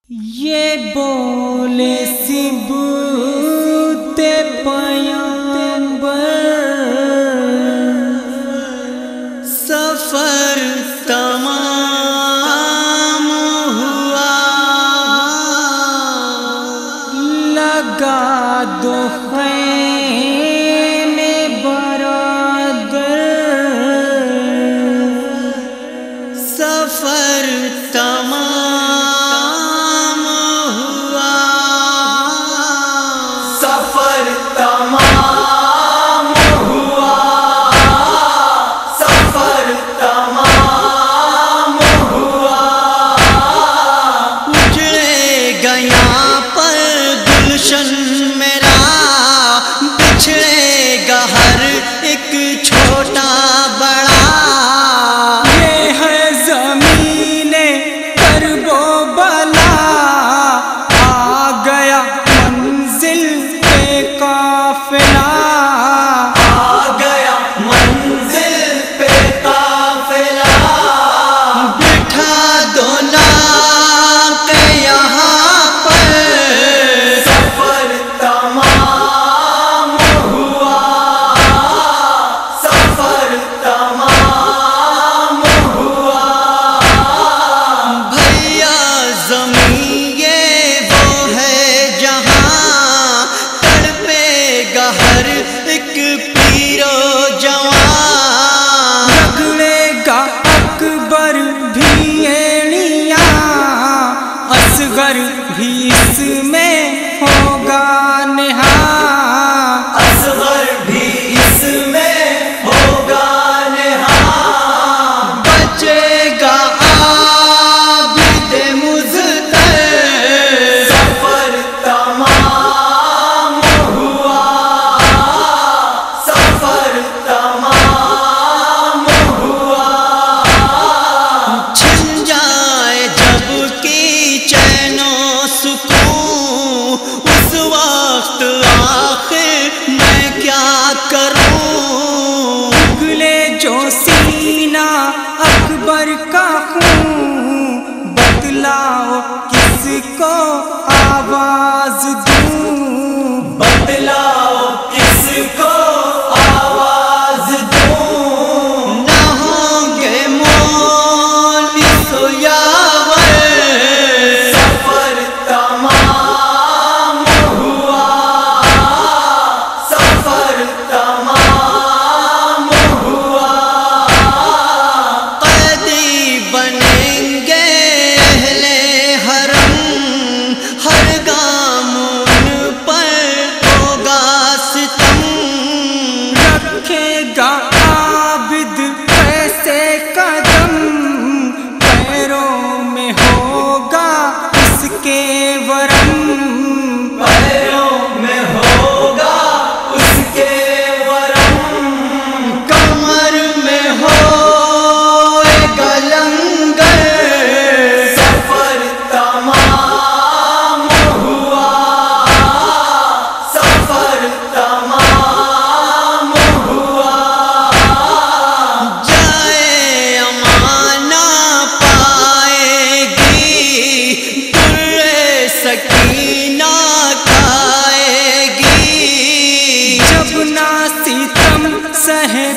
یہ بولے ثبوت پیغمبر سفر تمام ہوا، لگا دو خیمے برادر، سفر تمام ہوا، سفر تمام ہوا، سفر تمام ہوا، اجڑے گیا پر گلشن میرا، بچھڑے گا ہر ایک چھوٹا بڑا، یہ ہے زمین کرب و بلا، آ گیا منزل پہ قافلہ، آ گیا منزل پہ قافلہ، بٹھا دو ناک یہاں پر، سفر تمام ہوا، سفر تمام ہوا، بھیا زمین یہ وہ ہے جہاں تڑپے گا ہر ایک پیر و جوان، رگڑے گا اکبر بھی ایڑیاں، اصغر بھی اس میں ہوگا نہاں، اصغر بھی اس میں ہوگا نہاں، بچے گا عابد مزتر، سفر تمام ہوا، سفر تمام ہوا، چھن جائے جب کی چین و سکون، اس وقت آخر میں کیا کروں، اگلے جو سینہ اکبر کا خون، بتلاؤ کس کو آواز دوں، بتلاؤ کس کو آواز دوں، نہ ہوں گے مونس و یاور، سفر تمام ہوا، سفر تمام ہوا، قیدی بنیں گے اہل حرم، ہر گام ان پر ہوگا ستم، رکھے گا عابد ایسے قدم، پیروں میں ہوگا اس کے ورم، پیروں میں ہوگا اس کے ورم، کمر میں ہوگا لنگر، سفر تمام ہوا، سفر تمام ہوا، جائے امانہ پائے گی، در سکینہ کھائے گی، جب نہ ستم سہے